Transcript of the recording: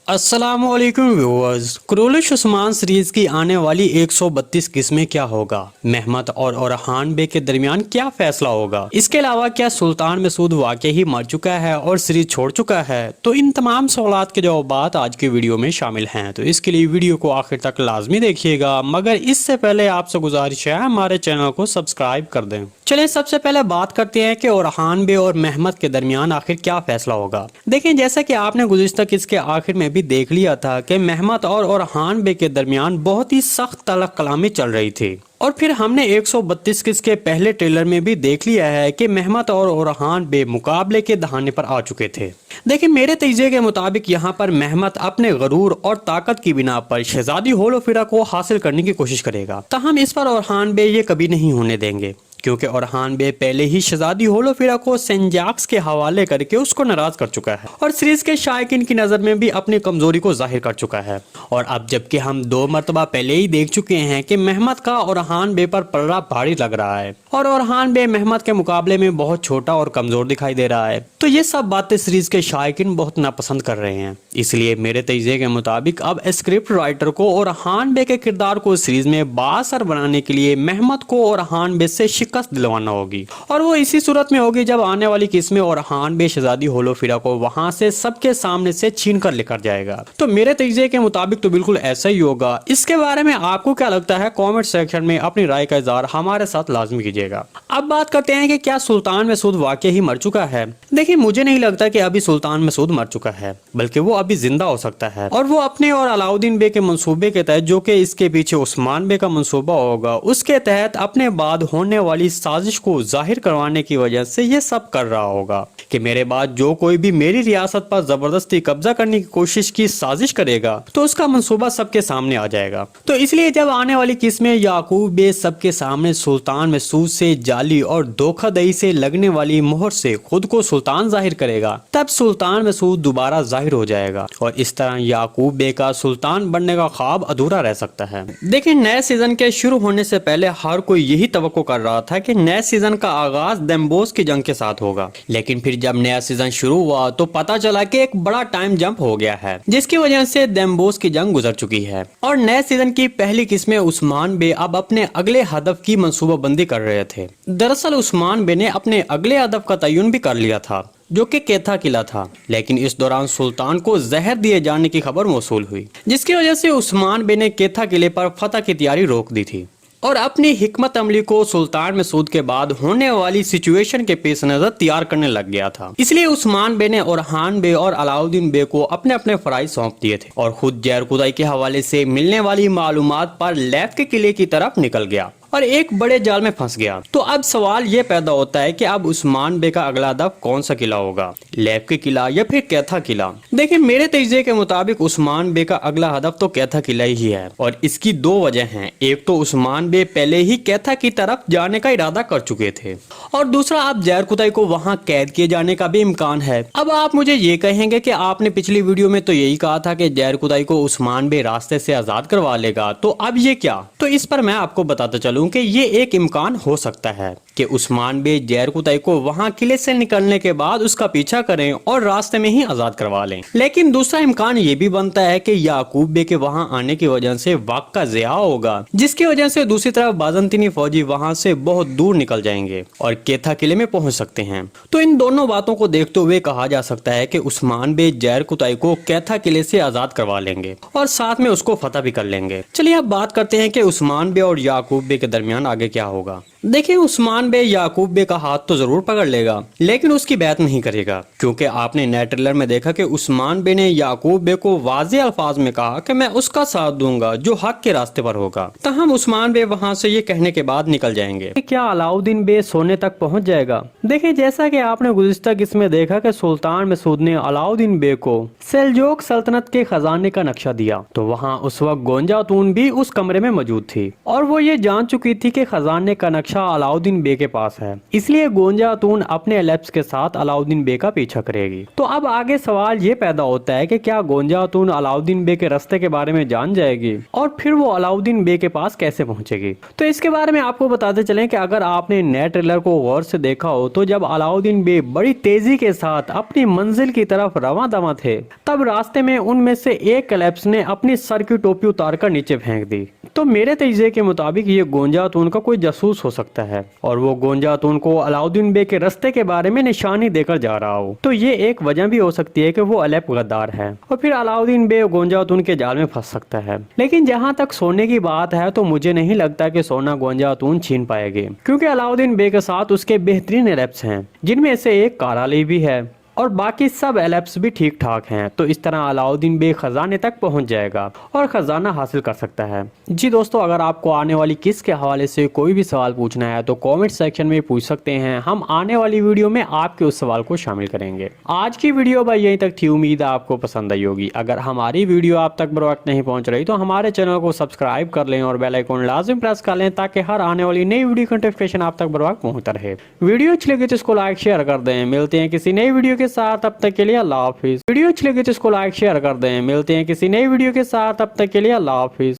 अस्सलामुअलैकुम viewers. Quraish Usman series की आने वाली 132 किस्में क्या होगा, मेहमत और ओरहान बे के दरमियान क्या फैसला होगा, इसके अलावा क्या सुल्तान मसूद वाकई ही मर चुका है और सीरीज छोड़ चुका है, तो इन तमाम सवालात के जवाब आज की वीडियो में शामिल हैं। तो इसके लिए वीडियो को आखिर तक लाजमी देखिएगा, मगर इससे पहले आपसे गुजारिश है हमारे चैनल को सब्सक्राइब कर दें। चलिए सबसे पहले बात करते हैं कि ओरहान बे और मेहमत के दरमियान आखिर क्या फैसला होगा। देखें, जैसा कि आपने गुज़िश्ता किस्से आखिर में भी देख लिया था कि मेहमत और ओरहान बे के दरमियान बहुत ही सख्त तलख कलामी चल रही थी, और फिर हमने 132 किस्से के पहले ट्रेलर में भी देख लिया है कि मेहमत और ओरहान बे मुकाबले के दहाने पर आ चुके थे। देखिए, मेरे तजज़िये के मुताबिक यहाँ पर मेहमत अपने गरूर और ताकत की बिना पर शहजादी होलोफिरा को हासिल करने की कोशिश करेगा, ताहम इस पर ओरहान बे ये कभी नहीं होने देंगे, क्योंकि ओरहान बे पहले ही शहजादी होलोफिरा को सेंजाक्स के हवाले करके उसको नाराज कर चुका है और सीरीज के शायकीन की नज़र में भी अपनी कमजोरी को जाहिर कर चुका है। और अब जबकि हम 2 मरतबा पहले ही देख चुके हैं कि मेहमत का ओरहान बे पर पलड़ा भारी लग रहा है और ओरहान बे मेहमत के मुकाबले में बहुत छोटा और कमजोर दिखाई दे रहा है, तो ये सब बातें सीरीज के शायकीन बहुत नापसंद कर रहे हैं। इसलिए मेरे तजज़िये के मुताबिक अब स्क्रिप्ट राइटर को ओरहान बे के किरदार को सीरीज में बाअसर बनाने के लिए मेहमत को ओरहान बे से शिकस्त दिलवाना होगी, और वो इसी सूरत में होगी जब आने वाली किस्में ओरहान बे शहजादी होलोफिरा को वहां से सबके सामने से छीन कर लेकर जाएगा। तो मेरे तजज़िये के मुताबिक तो बिल्कुल ऐसा ही होगा। इसके बारे में आपको क्या लगता है, कमेंट सेक्शन में अपनी राय का इज़हार हमारे साथ लाजमी कीजिएगा। अब बात करते हैं कि क्या सुल्तान मसूद वाकई ही मर चुका है। देखिए, मुझे नहीं लगता कि अभी सुल्तान मसूद मर चुका है, बल्कि वो अभी जिंदा हो सकता है, और वो अपने और अलाउद्दीन बे के मंसूबे के तहत, जो कि इसके पीछे उस्मान बे का मंसूबा होगा, उसके तहत अपने बाद होने वाली साजिश को जाहिर करवाने की वजह से ये सब कर रहा होगा कि मेरे बाद जो कोई भी मेरी रियासत पर जबरदस्ती कब्जा करने की कोशिश की साजिश करेगा तो उसका मंसूबा सबके सामने आ जाएगा। तो इसलिए जब आने वाली किस्में याकूब बे सबके सामने सुल्तान मसूद से जाली और धोखाधड़ी से लगने वाली मोहर से खुद को सुल्तान जाहिर करेगा, तब सुल्तान मसूद दोबारा जाहिर हो जाएगा और इस तरह याकूब बे का सुल्तान बनने का ख्वाब अधूरा रह सकता है। देखिए, नए सीजन के शुरू होने से पहले हर कोई यही तवक्को कर रहा था कि नए सीजन का आगाज देम्बोस की जंग के साथ होगा, लेकिन फिर जब नया सीजन शुरू हुआ तो पता चला कि एक बड़ा टाइम जंप हो गया है, जिसकी वजह से देम्बोस की जंग गुजर चुकी है और नए सीजन की पहली किस्में उस्मान बे अब अपने अगले हदफ की मंसूबाबंदी कर रहे थे। दरअसल उस्मान बे ने अपने अगले हदफ का तयन भी कर लिया था, जो कि केथा किला था, लेकिन इस दौरान सुल्तान को जहर दिए जाने की खबर मौसूल हुई, जिसकी वजह से उस्मान बे ने केथा किले पर फतह की तैयारी रोक दी थी और अपनी हिकमत अमली को सुल्तान मसूद के बाद होने वाली सिचुएशन के पेश नजर तैयार करने लग गया था। इसलिए उस्मान बे ने ओरहान बे और अलाउद्दीन बे को अपने अपने फराइज सौंप दिए थे और खुद जहर खुदाई के हवाले से मिलने वाली मालूमात पर लैफ के किले की तरफ निकल गया और एक बड़े जाल में फंस गया। तो अब सवाल ये पैदा होता है कि अब उस्मान बे का अगला हदफ कौन सा किला होगा, लैफ के किला या फिर केथा किला। देखिए, मेरे तजज़िये के मुताबिक उस्मान बे का अगला हदफ तो केथा किला ही है, और इसकी 2 वजह हैं। एक तो उस्मान बे पहले ही केथा की तरफ जाने का इरादा कर चुके थे, और दूसरा अब जहर खुदाई को वहाँ कैद किए जाने का भी इम्कान है। अब आप मुझे ये कहेंगे कि आपने पिछली वीडियो में तो यही कहा था कि जहर खुदाई को उस्मान बे रास्ते से आजाद करवा लेगा, तो अब ये क्या? तो इस पर मैं आपको बताता चलूं कि ये एक इम्कान हो सकता है कि उस्मान बे जहर खुदाई को वहां किले से निकलने के बाद उसका पीछा करें और रास्ते में ही आजाद करवा लें। लेकिन दूसरा इम्कान ये भी बनता है कि याकूब बे के वहां आने की वजह से वक्त का ज़िया होगा, जिसकी वजह से दूसरी तरफ बाज़ंतीनी फौजी वहां से बहुत दूर निकल जाएंगे और केथा किले में पहुंच सकते हैं। तो इन दोनों बातों को देखते हुए कहा जा सकता है कि उस्मान बे जहर खुदाई को केथा किले से आजाद करवा लेंगे और साथ में उसको फतह भी कर लेंगे। चलिए अब बात करते हैं कि उस्मान बे और याकूब बे के दरमियान आगे क्या होगा। देखिए, उस्मान बे याकूब बे का हाथ तो जरूर पकड़ लेगा, लेकिन उसकी बैत नहीं करेगा, क्योंकि आपने नए ट्रेलर में देखा कि उस्मान बे ने याकूब बे को वाज़े अल्फाज में कहा कि मैं उसका साथ दूंगा जो हक के रास्ते पर होगा। तहम उस्मान बे वहां से ये कहने के बाद निकल जाएंगे। क्या अलाउद्दीन बे सोने तक पहुंच जाएगा? देखिए, जैसा कि आपने गुज़िश्ता किस्से में देखा कि सुल्तान मसूद ने अलाउद्दीन बे को सेल्जोक सल्तनत के खजाने का नक्शा दिया, तो वहाँ उस वक्त गोंजातून भी उस कमरे में मौजूद थी और वो ये जान चुकी थी कि खजाने का नक्शा बादशाह अलाउद्दीन बे के पास है, इसलिए गोंजा खातून अपने एलेप्स के साथ अलाउद्दीन बे का पीछा करेगी। तो अब आगे सवाल ये पैदा होता है कि क्या गोंजा खातून अलाउद्दीन बे के रास्ते के बारे में जान जाएगी और फिर वो अलाउद्दीन बे के पास कैसे पहुंचेगी। तो इसके बारे में आपको बताते चलें कि अगर आपने नए ट्रेलर को गौर से देखा हो तो जब अलाउद्दीन बे बड़ी तेजी के साथ अपनी मंजिल की तरफ रवां दवा थे, तब रास्ते में उनमें से एक एलेप्स ने अपनी सर की टोपी उतार कर नीचे फेंक दी। तो मेरे तजज़िये के मुताबिक ये गोंजा खातून का कोई जासूस हो सकता है और वो गोंजा खातून को अलाउद्दीन बे के रास्ते के बारे में निशानी देकर जा रहा हो। तो ये एक वजह भी हो सकती है कि वो एलेप गद्दार है और फिर अलाउद्दीन बे गोंजा खातून के जाल में फंस सकता है। लेकिन जहाँ तक सोने की बात है तो मुझे नहीं लगता कि सोना गोंजा खातून छीन पाएगी, क्योंकि अलाउद्दीन बे के साथ उसके बेहतरीन एलेप्स हैं, जिनमें से एक काराली भी है और बाकी सब एलेप्स भी ठीक ठाक हैं। तो इस तरह अलाउद्दीन बे खजाने तक पहुंच जाएगा और खजाना हासिल कर सकता है। जी दोस्तों, अगर आपको आने वाली किस के हवाले से कोई भी सवाल पूछना है तो कमेंट सेक्शन में पूछ सकते हैं। हम आने वाली वीडियो में आपके उस सवाल को शामिल करेंगे। आज की वीडियो भाई यहीं तक थी, उम्मीद है आपको पसंद आई होगी। अगर हमारी वीडियो आप तक बर वक्त नहीं पहुंच रही तो हमारे चैनल को सब्सक्राइब कर लें और बेल आइकन लाजिम प्रेस कर लें, ताकि हर आने वाली नई वीडियो की नोटिफिकेशन आप तक बर वक्त पहुंचता रहे। वीडियो अच्छी लगे तो इसको लाइक शेयर कर दें। मिलते हैं किसी नई वीडियो के साथ, तब तक के लिए अल्लाह हाफिज। वीडियो अच्छी लगी तो इसको लाइक शेयर कर दें। मिलते हैं किसी नई वीडियो के साथ, तब तक के लिए अल्लाह हाफिज।